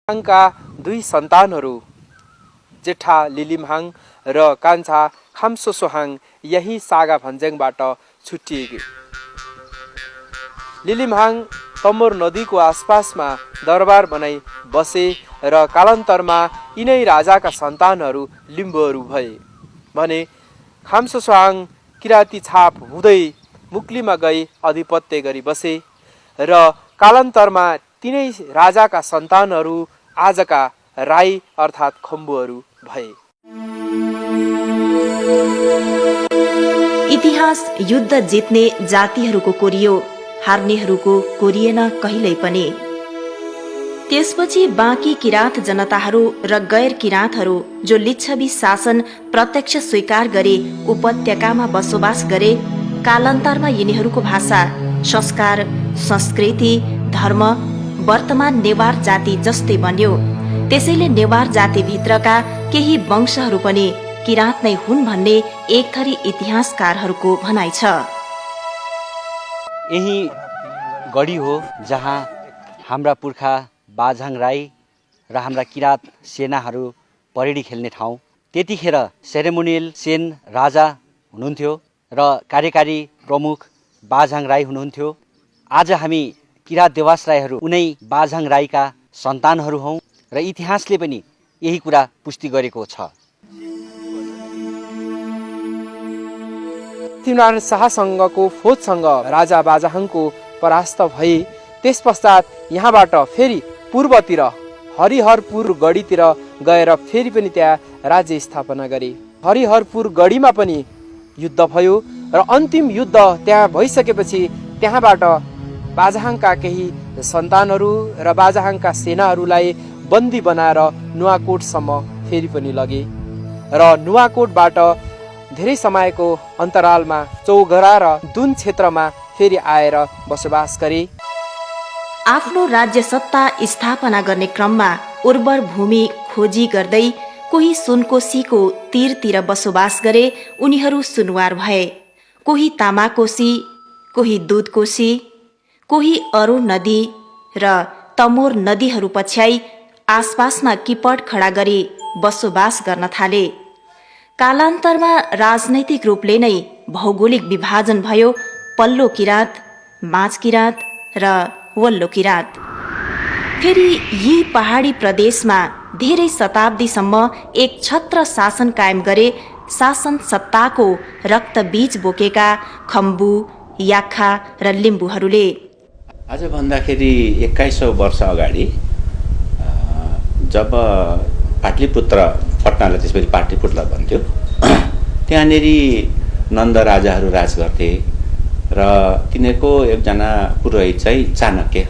हाङका दुई सन्तानहरू जेठा लिलिमहाङ र कान्छा खाम्सोसोहाङ यही सागा भन्ज्याङबाट छुट्टिए। लिलिमहाङ तमोर नदीको आसपासमा दरबार बनाई बसे र कालान्तरमा यिनै राजाका सन्तानहरू लिम्बुहरू भए भने खाम्सोसोहाङ किराती छाप हुँदै मुक्लीमा गई अधिपत्य गरी बसे र कालान्तरमा तिनै राजाका सन्तानहरू आजका राई अर्थात् खम्बुहरू भए। इतिहास युद्ध जित्ने जातिहरूको कोरियो, हार्नेहरूको कोरिएन कहिल्यै पनि। त्यसपछि बाँकी किराँत जनताहरू र गैर किराँतहरू जो लिच्छवी शासन प्रत्यक्ष स्वीकार गरे उपत्यकामा बसोबास गरे, कालान्तरमा यिनीहरूको भाषा, संस्कार, संस्कृति, धर्म वर्तमान नेवार जाति जस्तै बन्यो। त्यसैले नेवार जातिभित्रका केही वंशहरू पनि किराँत नै हुन् भन्ने एक थरी इतिहासकारहरूको भनाइ छ। यही गढी हो जहाँ हाम्रा पुर्खा बाझाङ राई र हाम्रा किराँत सेनाहरू परेडी खेल्ने ठाउँ। त्यतिखेर सेरेमोनियल सेन राजा हुनुहुन्थ्यो र कार्यकारी प्रमुख बाझाङ राई हुनुहुन्थ्यो। आज हामी किराँत देवास राईहरू उनै बाझाङ राईका सन्तानहरू हौँ र इतिहासले पनि यही कुरा पुष्टि गरेको छ। पृथ्वीनारायण शाहसँगको फौजसँग राजा बाझाङको परास्त भए। त्यस पश्चात यहाँबाट फेरि पूर्वतिर हरिहरपुर गढीतिर गएर फेरि पनि त्यहाँ राज्य स्थापना गरे। हरिहरपुर गढीमा पनि युद्ध भयो र अन्तिम युद्ध त्यहाँ भइसकेपछि त्यहाँबाट बाझाङका केही सन्तानहरू र बाझाङका सेनाहरूलाई बन्दी बनाएर नुवाकोटसम्म फेरि पनि लगे र नुवाकोटबाट धेरै समयको अन्तरालमा चौघरा र दुन क्षेत्रमा फेरि आएर बसोबास गरे। आफ्नो राज्य सत्ता स्थापना गर्ने क्रममा उर्वर भूमि खोजी गर्दै कोही सुनकोसीको तीरतिर बसोबास गरे, उनीहरू सुनवार भए। कोही तामाकोशी, कोही दुधकोशी, कोही अरुण नदी र तमोर नदीहरू पछ्याई आसपासमा किपट खडा गरी बसोबास गर्न थाले। कालान्तरमा राजनैतिक रूपले नै भौगोलिक विभाजन भयो। पल्लो किराँत, माझ किराँत र वल्लो किराँत। फेरि यी पहाडी प्रदेशमा धेरै शताब्दीसम्म एक छत्र शासन कायम गरे। शासन सत्ताको रक्त बीज बोकेका खम्बु, याक्खा र लिम्बुहरूले। आज भन्दाखेरि 2100 वर्ष अगाडि जब पाटलिपुत्र, पटनालाई त्यसपछि पाटलिपुत्र भन्थ्यो, त्यहाँनेरि नन्द राजाहरू राज गर्थे र तिनीहरूको एकजना पुरोहित चाहिँ चाणक्य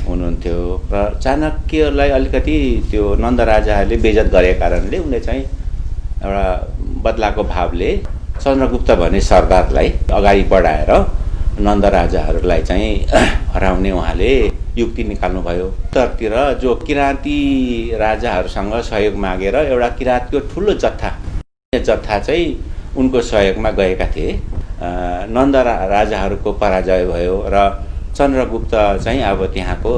हुनुहुन्थ्यो र चाणक्यलाई अलिकति त्यो नन्द राजाहरूले बेइज्जत गरेको कारणले उनले चाहिँ एउटा बदलाको भावले चन्द्रगुप्त भन्ने सरदारलाई अगाडि बढाएर नन्द राजाहरूलाई चाहिँ हराउने उहाँले युक्ति निकाल्नुभयो। उत्तरतिर जो किराँती राजाहरूसँग सहयोग मागेर एउटा किराँतको ठुलो जत्था चाहिँ उनको सहयोगमा गएका थिए। नन्द राजाहरूको पराजय भयो र चन्द्रगुप्त चाहिँ अब त्यहाँको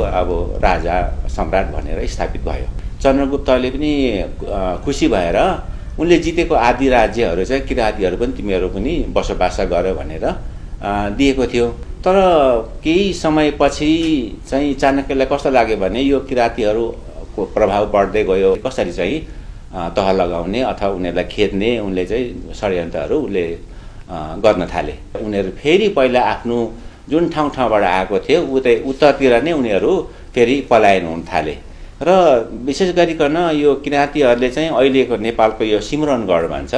राजा सम्राट भनेर स्थापित भयो। चन्द्रगुप्तले पनि खुसी भएर उनले जितेको आदि राज्यहरू चाहिँ किराँतीहरू पनि तिमीहरू पनि बसोबास गर भनेर दिएको थियो। तर केही समयपछि चाहिँ चाणक्यलाई कस्तो लाग्यो भने यो किराँतीहरूको प्रभाव बढ्दै गयो, कसरी चाहिँ तह लगाउने अथवा उनीहरूलाई खेद्ने उनले चाहिँ षड्यन्त्रहरू उनले गर्न थाले। उनीहरू फेरि पहिला आफ्नो जुन ठाउँबाट आएको थियो उतै उत्तरतिर नै उनीहरू फेरि पलायन हुन थाले र विशेष गरिकन यो किराँतीहरूले चाहिँ अहिलेको नेपालको यो सिमरनगढ भन्छ,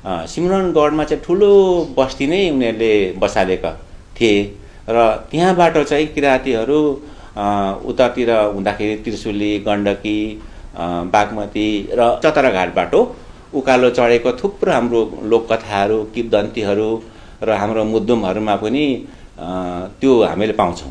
सिमरनगढमा चाहिँ ठुलो बस्ती नै उनीहरूले बसालेका थिए र त्यहाँबाट चाहिँ किराँतीहरू उत्तरतिर हुँदाखेरि त्रिशुली, गण्डकी, बागमती र चतराघाटबाट उकालो चढेको थुप्रो हाम्रो लोककथाहरू, किंवदन्तीहरू र हाम्रो मुद्दुमहरूमा पनि त्यो हामीले पाउँछौँ।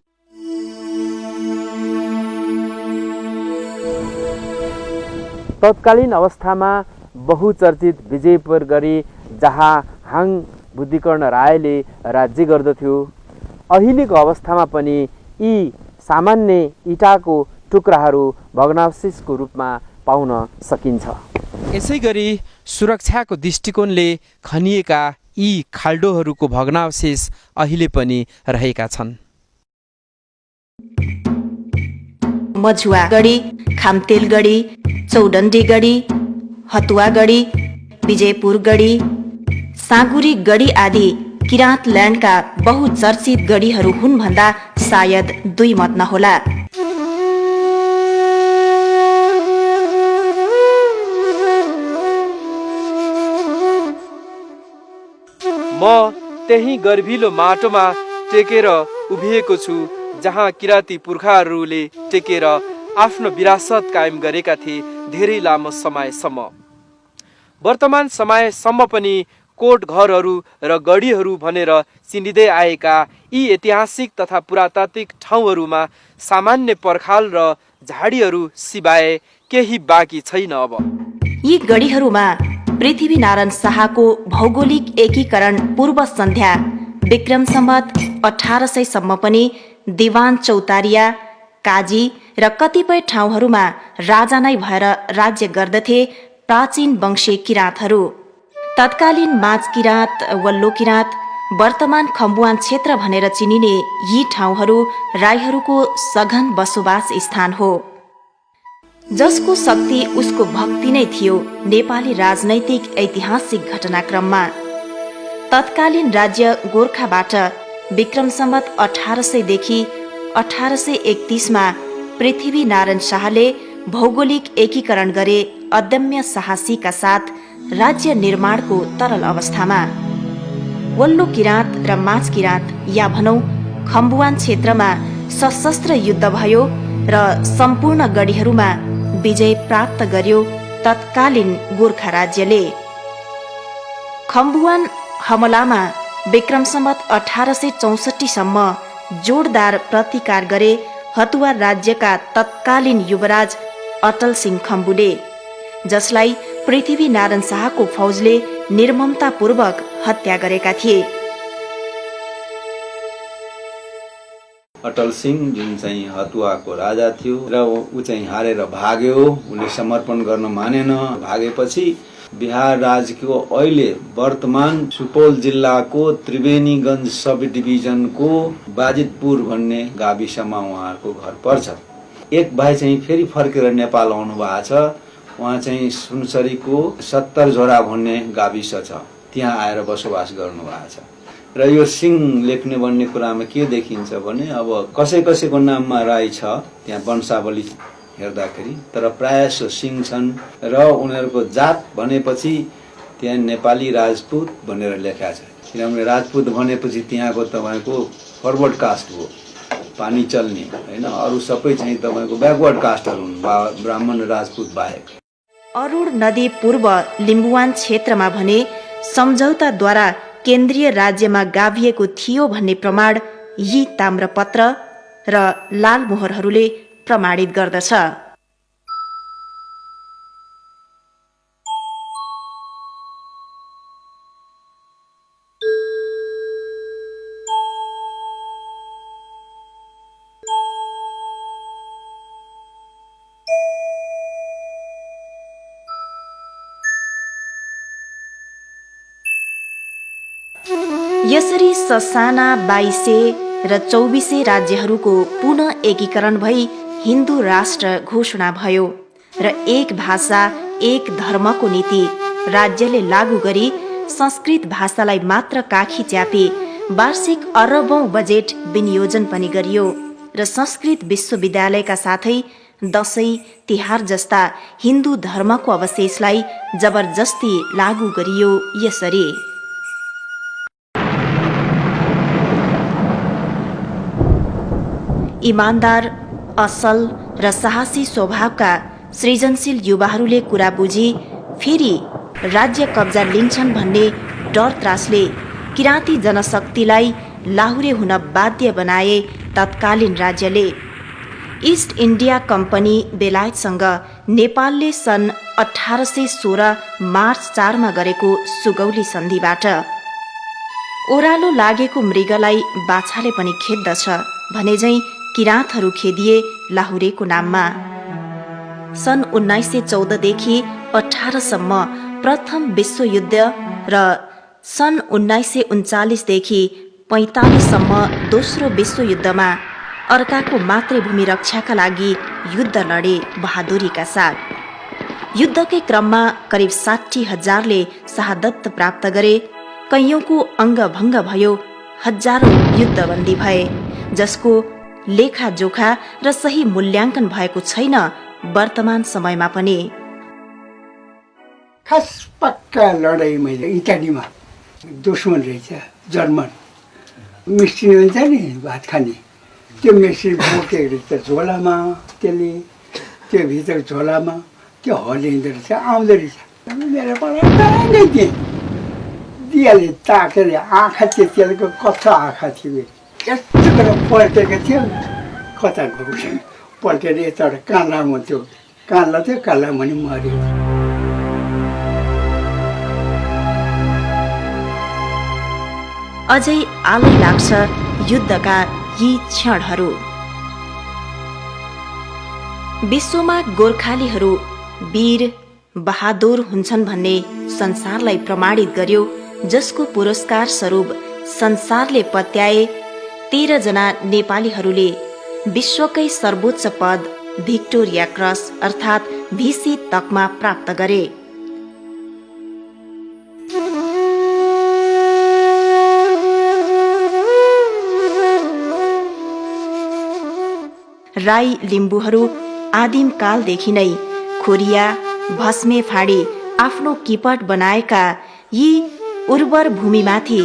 तत्कालीन अवस्थामा बहुचर्चित विजयपुर गरी जहाँ हाङ बुद्धिकर्ण रायले राज्य गर्दथ्यो, अहिलेको अवस्थामा पनि यी सामान्य इँटाको टुक्राहरू भग्नावशेषको रूपमा पाउन सकिन्छ। यसै गरी सुरक्षाको दृष्टिकोणले खनिएका यी खाल्डोहरूको भग्नावशेष अहिले पनि रहेका छन्। मझुवा गढी, खामतेल गढी, चौडण्डी गढी, हतुवा गढी, विजयपुर गढी, साँगुरी गढी आदि किराँत ल्यान्डका बहुचर्चित गढीहरू हुन् भन्दा सायद दुई मत नहोला। म त्यही गर्भिलो माटोमा टेकेर उभिएको छु जहाँ किराँती पुर्खाहरूले टेकेर आफ्नो विरासत कायम गरेका थिए धेरै लामो समयसम्म। वर्तमान समयसम्म पनि कोट घरहरू र गढीहरू भनेर चिनिँदै आएका यी ऐतिहासिक तथा पुरातात्विक ठाउँहरूमा सामान्य पर्खाल र झाडीहरू सिवाय केही बाँकी छैन। अब यी गढीहरूमा पृथ्वीनारायण शाहको भौगोलिक एकीकरण पूर्व सन्ध्या विक्रम सम्वत 1800 सम्म पनि दिवान चौतारिया, काजी र कतिपय ठाउँहरूमा राजा नै भएर राज्य गर्दथे प्राचीन वंशीय किराँतहरू। तत्कालीन माझ किराँत, वल्लो किराँत, वर्तमान खम्बुवान क्षेत्र भनेर चिनिने यी ठाउँहरू राईहरूको सघन बसोबास स्थान हो। जसको शक्ति उसको भक्ति नै थियो नेपाली राजनैतिक ऐतिहासिक घटनाक्रममा। तत्कालीन राज्य गोर्खाबाट विक्रम सम्वत 1800 देखि 1831 मा पृथ्वीनारायण शाहले भौगोलिक एकीकरण गरे अदम्य साहसीका साथ राज्य निर्माणको तरल अवस्थामा। वल्लो किराँत र माझ किराँत या भनौं खम्बुवान क्षेत्रमा सशस्त्र युद्ध भयो र सम्पूर्ण गढीहरूमा विजय प्राप्त गर्यो तत्कालीन गोर्खा राज्यले। खम्बुवान हमलामा विक्रम सम्वत 1864 सम्म जोरदार प्रतिकार गरे हतुवा राज्यका तत्कालीन युवराज अटल सिंह खम्बुले, जसलाई पृथ्वीनारायण शाहको फौजले निर्ममतापूर्वक हत्या गरेका थिए। अटल सिंह जुन चाहिँ हतुवाको राजा थियो र ऊ चाहिँ हारेर भाग्यो, उले समर्पण गर्न मानेन। भागेपछि बिहार राज्यको अहिले वर्तमान सुपौल जिल्लाको त्रिवेणीगञ्ज सब डिभिजनको बाजितपुर भन्ने गाविसमा उहाँहरूको घर पर्छ। एक भाइ चाहिँ फेरि फर्केर नेपाल आउनु भएको छ। उहाँ चाहिँ सुनसरीको 70 झोरा भन्ने गाविस छ, त्यहाँ आएर बसोबास गर्नु भएको छ। र यो सिंह लेख्ने भन्ने कुरामा के देखिन्छ भने अब कसै कसैको नाममा राई छ त्यहाँ वंशावली हेर्दाखेरि, तर प्रायः सो सिंह छन् र उनीहरूको जात भनेपछि त्यहाँ नेपाली राजपूत भनेर लेखा छ। किनभने राजपूत भनेपछि त्यहाँको तपाईँको फरवर्ड कास्ट हो, पानी चल्ने होइन। अरू सबै चाहिँ तपाईँको ब्याकवर्ड कास्टहरू हुन्, ब्राह्मण राजपूत बाहेक। अरुण नदी पूर्व लिम्बुवान क्षेत्रमा भने सम्झौताद्वारा केन्द्रीय राज्यमा गाभिएको थियो भन्ने प्रमाण यी ताम्रपत्र र लालमोहरहरूले प्रमाणित गर्दछ। यसरी ससाना 2200 र 2400 राज्यहरूको पुनः एकीकरण भई हिन्दू राष्ट्र घोषणा भयो र एक भाषा एक धर्मको नीति राज्यले लागू गरी संस्कृत भाषालाई मात्र काखी च्यापी वार्षिक अरबौं बजेट विनियोजन पनि गरियो र संस्कृत विश्वविद्यालयका साथै दशैं तिहार जस्ता हिन्दू धर्मको अवशेषलाई जबरजस्ती लागू गरियो। यसरी इमानदार, असल र साहसी स्वभावका सृजनशील युवाहरूले कुरा बुझी फेरि राज्य कब्जा लिन्छन् भन्ने डर त्रासले किराँती जनशक्तिलाई लाहुरे हुन बाध्य बनाए तत्कालीन राज्यले। इस्ट इन्डिया कम्पनी बेलायतसँग नेपालले सन् 1816 मार्च 4 मा गरेको सुगौली सन्धिबाट ओह्रालो लागेको मृगलाई बाछाले पनि खेद्दछ भने झैं किराँतहरू खेदिए लाहुरेको नाममा। सन् 1914 देखि 18 सम्म प्रथम विश्वयुद्ध र सन् 1939 देखि 45 सम्म दोस्रो विश्वयुद्धमा अर्काको मातृभूमि रक्षाका लागि युद्ध लडे बहादुरीका साथ। युद्धकै क्रममा करिब 60,000ले शहादत प्राप्त गरे, कैयौंको अङ्गभङ्ग भयो, हजारौं युद्धबन्दी भए, जसको लेखाजोखा र सही मूल्याङ्कन भएको छैन वर्तमान समयमा पनि। खास पक्का लडाइँ मैले इटालीमा दुश्मन रहेछ जर्मन मिस्त्री हुन्छ नि भात खाने, त्यो मिस्त्री बोकेको रहेछ झोलामा, त्यसले त्यो भित्र झोलामा त्यो हलिँदो रहेछ, आउँदो रहेछ। मेरो पढाइ थिएँ दियाले ताकेर आँखा त्यतिको कच्चा आँखा थियो मेरो, यस्तो गरेर पल्टेको थियो, कता गएको पल्टेर यताबाट कान्लामा त्यो कान्ला थियो, कान्ला भने मऱ्यो। अझै आलै लाग्छ युद्धका यी क्षणहरू। विश्वमा गोर्खालीहरू वीर बहादुर हुन्छन् भन्ने संसारलाई प्रमाणित गर्यो, जसको पुरस्कार स्वरूप संसारले पत्याए 13 जना नेपालीहरूले विश्वकै सर्वोच्च पद भिक्टोरिया क्रस अर्थात् भिसी तकमा प्राप्त गरे। राई लिम्बूहरू आदिम कालदेखि नै खोरिया भस्मे फाडी आफ्नो किपट बनाएका यी उर्वर भूमिमाथि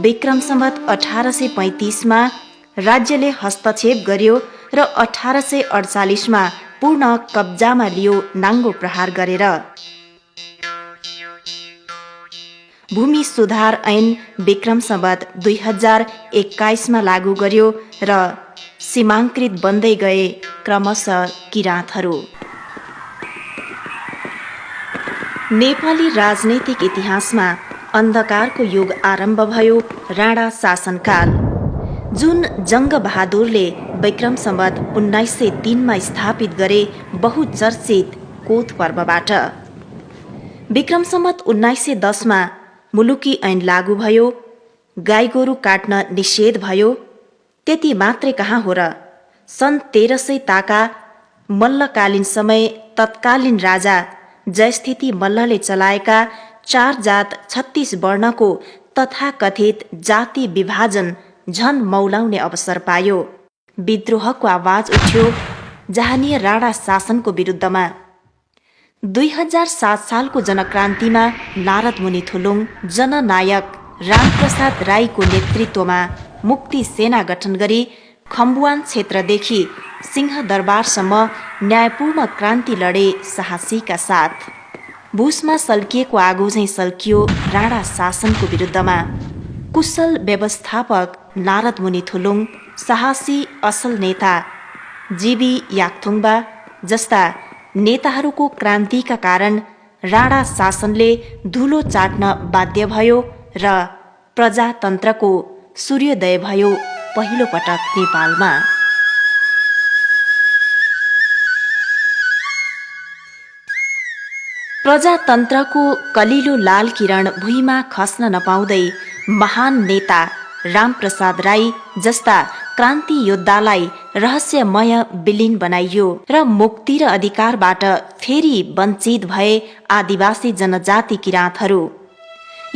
विक्रम सम्वत 1835मा राज्यले हस्तक्षेप गर्यो र 1848मा पूर्ण कब्जामा लियो नाङ्गो प्रहार गरेर। भूमि सुधार ऐन विक्रम सम्वत 2021मा लागू गर्यो र सीमाङ्कृत बन्दै गए क्रमशः किराँतहरू। नेपाली राजनैतिक इतिहासमा अन्धकारको युग आरम्भ भयो राणा शासनकाल, जुन जङ्गबहादुरले विक्रम सम्वत 1903मा स्थापित गरे बहुचर्चित कोत पर्वबाट। विक्रम सम्वत 1910मा मुलुकी ऐन लागू भयो, गाई गोरु काट्न निषेध भयो। त्यति मात्रै कहाँ हो र, सन् 1300 ताका मल्लकालीन समय तत्कालीन राजा जयस्थिति मल्लले चलाएका 4 जात 36 वर्णको तथाकथित जाति विभाजन झन मौलाउने अवसर पायो। विद्रोहको आवाज उठ्यो जहानीय राणा शासनको विरुद्धमा। 2007 सालको जनक्रान्तिमा नारद मुनि थुलुङ जननायक रामप्रसाद राईको नेतृत्वमा मुक्ति सेना गठन गरी खम्बुवान क्षेत्रदेखि सिंहदरबारसम्म न्यायपूर्ण क्रान्ति लडे साहसीका साथ। भुसमा सल्किएको आगो झैं सल्कियो राणा शासनको विरुद्धमा। कुशल व्यवस्थापक नारद मुनि थुलुङ, साहसी असल नेता जीवी याक्थुङबा जस्ता नेताहरूको क्रान्तिका कारण राणा शासनले धुलो चाट्न बाध्य भयो र प्रजातन्त्रको सूर्योदय भयो पहिलो पटक नेपालमा। प्रजातन्त्रको कलिलो लाल किरण भुइँमा खस्न नपाउँदै महान नेता रामप्रसाद राई जस्ता क्रान्ति योद्धालाई रहस्यमय विलीन बनाइयो र मुक्ति र अधिकारबाट फेरि वञ्चित भए आदिवासी जनजाति किराँतहरू।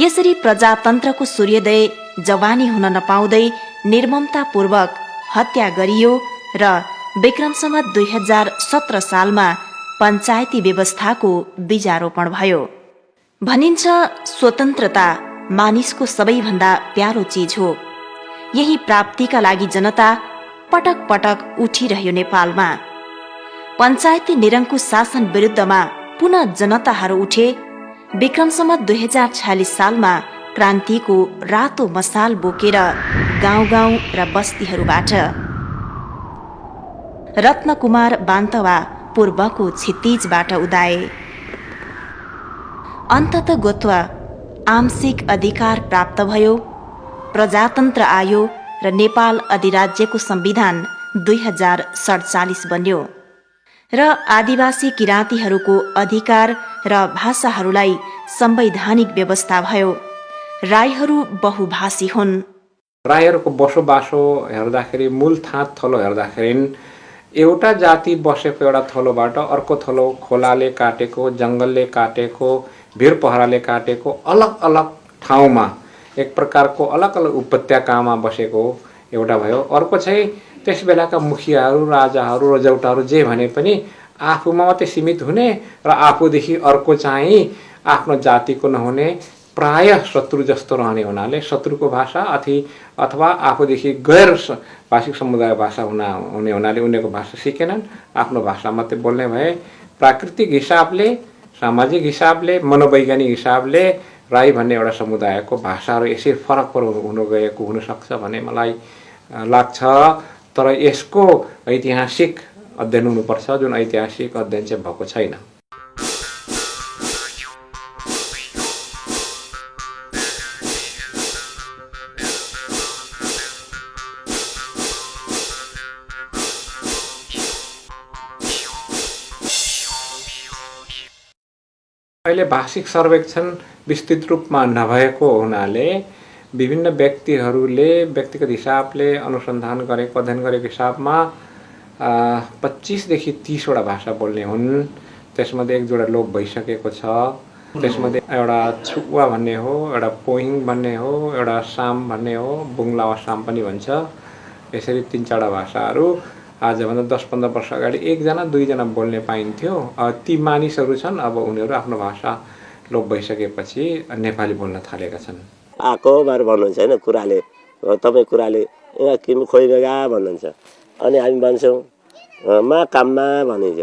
यसरी प्रजातन्त्रको सूर्योदय जवानी हुन नपाउँदै निर्ममतापूर्वक हत्या गरियो र विक्रम सम्वत 2017 सालमा पञ्चायती व्यवस्थाको बीजारोपण भयो। भनिन्छ स्वतन्त्रता मानिसको सबैभन्दा प्यारो चिज हो। यही प्राप्तिका लागि जनता पटक पटक उठिरह्यो नेपालमा। पञ्चायती निरङ्कुश शासन विरुद्धमा पुनः जनताहरू उठे। विक्रम सम्वत 2046 सालमा क्रान्तिको रातो मसाल बोकेर गाउँ गाउँ र बस्तीहरूबाट। रत्नकुमार बान्तवा पूर्वको क्षितिजबाट उदाए। अन्तत गोत्वा आंशिक अधिकार प्राप्त भयो, प्रजातन्त्र आयो र नेपाल अधिराज्यको संविधान 2047 बन्यो र आदिवासी किराँतीहरूको अधिकार र भाषाहरूलाई संवैधानिक व्यवस्था भयो। राईहरू बहुभाषी हुन्। राईहरूको बसोबासो हेर्दाखेरि मूल थाँत थलो हेर्दाखेरि एउटा जाति बसेको एउटा थलोबाट अर्को थलो खोलाले काटेको, जङ्गलले काटेको, भिर पहराले काटेको अलग अलग ठाउँमा एक प्रकारको अलग अलग उपत्यकामा बसेको एउटा भयो। अर्को चाहिँ त्यस बेलाका मुखियाहरू, राजाहरू, रजौटाहरू जे भने पनि आफूमा मात्रै सीमित हुने र आफूदेखि अर्को चाहिँ आफ्नो जातिको नहुने, प्राय शत्रु जस्तो रहने हुनाले शत्रुको भाषा अथवा आफूदेखि गैर भाषिक समुदाय भाषा हुने हुनाले उनीहरूको भाषा सिकेनन्, आफ्नो भाषा मात्रै बोल्ने भए। प्राकृतिक हिसाबले, सामाजिक हिसाबले, मनोवैज्ञानिक हिसाबले राई भन्ने एउटा समुदायको भाषाहरू यसै फरक हुन गएको हुनसक्छ भन्ने मलाई लाग्छ। तर यसको ऐतिहासिक अध्ययन हुनुपर्छ, जुन ऐतिहासिक अध्ययन चाहिँ भएको छैन। अहिले भाषिक सर्वेक्षण विस्तृत रूपमा नभएको हुनाले विभिन्न व्यक्तिहरूले व्यक्तिगत हिसाबले अनुसन्धान गरेको, अध्ययन गरेको हिसाबमा 25 देखि 30 वटा भाषा बोल्ने हुन्। त्यसमध्ये एक जोडा लोप भइसकेको छ। त्यसमध्ये एउटा छुवा भन्ने हो, एउटा पोहिङ भन्ने हो, एउटा साम भन्ने हो, बुङ्ला वा साम पनि भन्छ। यसरी 3-4 भाषाहरू आजभन्दा 10-15 वर्ष अगाडि 1-2जना बोल्ने पाइन्थ्यो। ती मानिसहरू छन्, अब उनीहरू आफ्नो भाषा लोप भइसकेपछि नेपाली बोल्न थालेका छन्। आको बार भन्नुहुन्छ होइन, कुराले तपाईँ कुराले किन खोइरहेगा भन्नुहुन्छ, अनि हामी भन्छौँ मा काममा भनिन्छ।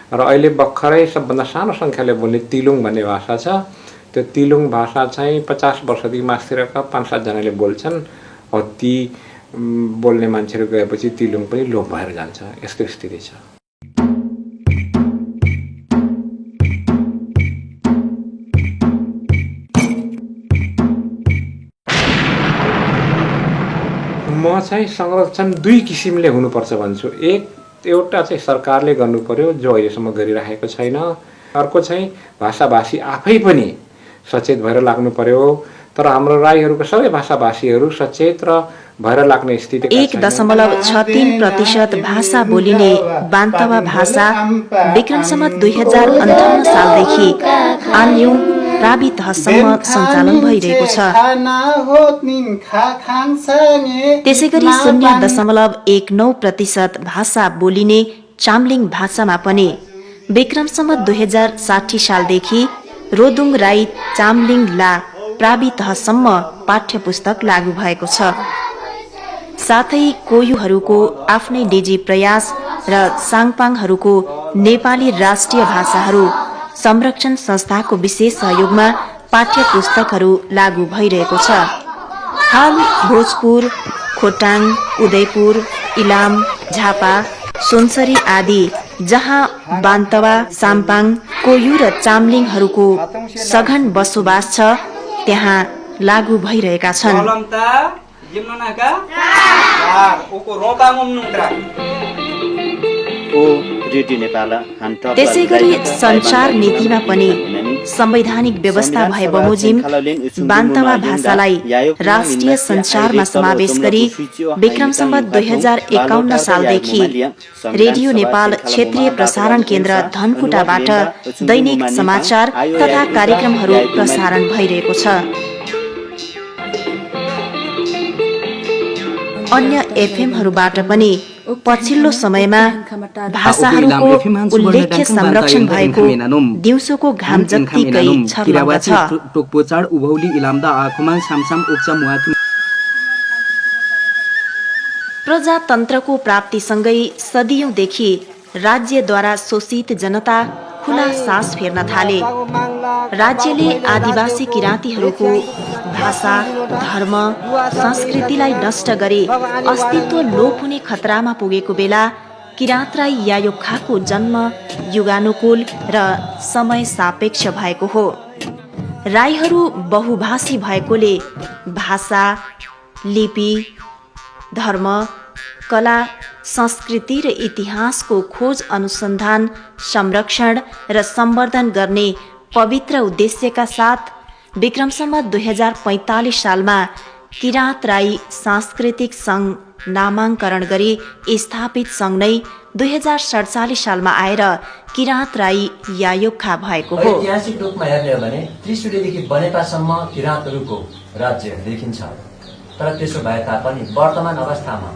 र अहिले भर्खरै सबभन्दा सानो सङ्ख्याले बोल्ने तिलुङ भन्ने भाषा छ। त्यो तिलुङ भाषा चाहिँ 50 वर्षदेखि मास्तिरका 5-7 जनाले बोल्छन्। ती बोल्ने मान्छेहरू गएपछि तिलुङ पनि लोप भएर जान्छ। यस्तो स्थिति छ। म चाहिँ संरक्षण 2 किसिमले हुनुपर्छ भन्छु। एउटा चाहिँ सरकारले गर्नु पर्यो, जो अहिलेसम्म गरिरहेको छैन। अर्को चाहिँ भाषाभाषी आफै पनि सचेत भएर लाग्नु पर्यो। तर हाम्रो राईहरूको सबै भाषाभाषीहरू सचेत र भएर लाग्ने स्थिति 1.63% भाषा बोलिने बान्तवा भाषा विक्रम सम्वत 2058 सालदेखि आन्यु प्रावि तहसम्म सञ्चालन भइरहेको छ। त्यसैगरी 0.19% भाषा बोलिने चाम्लिङ भाषामा पनि विक्रम सम्वत 2060 सालदेखि रोदुङ राई चाम्लिङ ला प्रावि तहसम्म पाठ्य पुस्तक लागू भएको छ। साथै कोयुहरूको आफ्नै निजी प्रयास र साङपाङहरूको नेपाली राष्ट्रिय भाषाहरू संरक्षण संस्थाको विशेष सहयोगमा पाठ्य पुस्तकहरू लागू भइरहेको छ। हाल भोजपुर, खोटाङ, उदयपुर, इलाम, झापा, सुनसरी आदि जहाँ बान्तवा, साम्पाङ, कोयु र चाम्लिङहरूको सघन बसोबास छ, त्यहाँ लागू भइरहेका छन्। त्यसैगरी संचार नीतिमा पनि संवैधानिक व्यवस्था भए बमोजिम बान्तवा भाषालाई राष्ट्रिय संचारमा समावेश गरी विक्रम सम्वत 2051 सालदेखि रेडियो नेपाल क्षेत्रीय प्रसारण केन्द्र धनकुटाबाट दैनिक समाचार तथा कार्यक्रमहरू प्रसारण भइरहेको छ। अन्य एफएमहरूबाट पनि पछिल्लो समयमा भाषाहरूको उल्लेख्य संरक्षण भएको दिउँसोको घाम जत्तिकै छर्लङ्ग छ। प्रजातन्त्रको प्राप्तिसँगै सदियौंदेखि राज्यद्वारा शोषित जनता खुला सास फेर्न थाले। राज्यले आदिवासी किराँतीहरूको भाषा, धर्म, संस्कृतिलाई नष्ट गरे अस्तित्व लोप हुने खतरामा पुगेको बेला किराँत राई यायोखाको जन्म युगानुकूल र समय सापेक्ष भएको हो। राईहरू बहुभाषी भएकोले भाषा, लिपि, धर्म, कला, संस्कृति र इतिहासको खोज, अनुसन्धान, संरक्षण र सम्वर्धन गर्ने पवित्र उद्देश्यका साथ विक्रम सम्वत 2045 सालमा किराँत राई सांस्कृतिक सङ्घ नामाङ्करण गरी स्थापित सङ्घ नै 2047 सालमा आएर किराँत राई यायोखा भएको हो। ऐतिहासिक रूपमा हेर्ने हो भने त्रिशुलीदेखि बनेपासम्म किराँतहरूको राज्य देखिन्छ। तर त्यसो भए तापनि वर्तमान अवस्थामा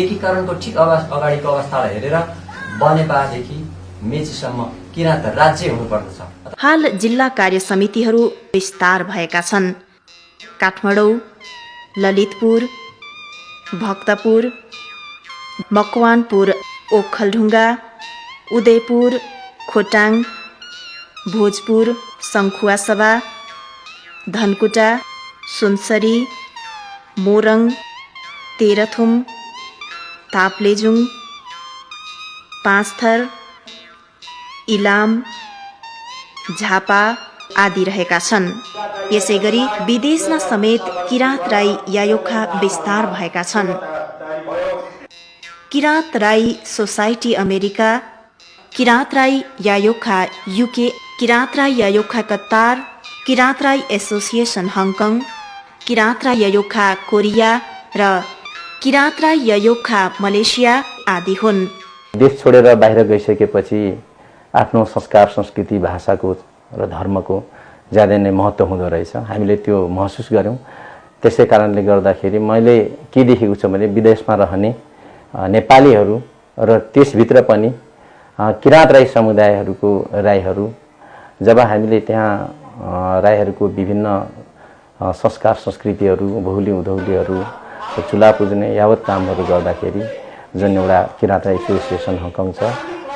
एकीकरणको ठिक अगाडिको अवस्थालाई हेरेर बनेपादेखि मेचीसम्म किराँत राज्य हुनुपर्दछ। हाल जिल्ला कार्य समितिहरू विस्तार भएका छन्। काठमाडौँ, ललितपुर, भक्तपुर, मकवानपुर, ओखलढुङ्गा, उदयपुर, खोटाङ, भोजपुर, सङ्खुवासभा, धनकुटा, सुनसरी, मोरङ, तेह्रथुम, ताप्लेजुङ, पाँचथर, इलाम, झापा आदि रहेका छन्। यसैगरी विदेशमा समेत किराँत राई यायोखा विस्तार भएका छन्। Kirat Rai society America, Kirat Rai Yayokha UK, Kirat Rai Yayokha Qatar, Kirat Rai association Hong Kong, Kirat Rai Yayokha Korea र किराँत राई यायोखा मलेसिया आदि हुन्। देश छोडेर बाहिर गइसकेपछि आफ्नो संस्कार, संस्कृति, भाषाको र धर्मको ज्यादै नै महत्त्व हुँदो रहेछ। हामीले त्यो महसुस गऱ्यौँ। त्यसै कारणले गर्दाखेरि मैले के देखेको छु भने विदेशमा रहने नेपालीहरू र त्यसभित्र पनि किराँत राई समुदायहरूको राईहरू, जब हामीले त्यहाँ राईहरूको विभिन्न संस्कार, संस्कृतिहरू, बहुली उधौलीहरू, चुला पुज्ने यावत कामहरू गर्दाखेरि जुन एउटा किराँत राई एसोसिएसन हङकङ छ,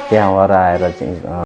त्यहाँ उहाँहरू आएर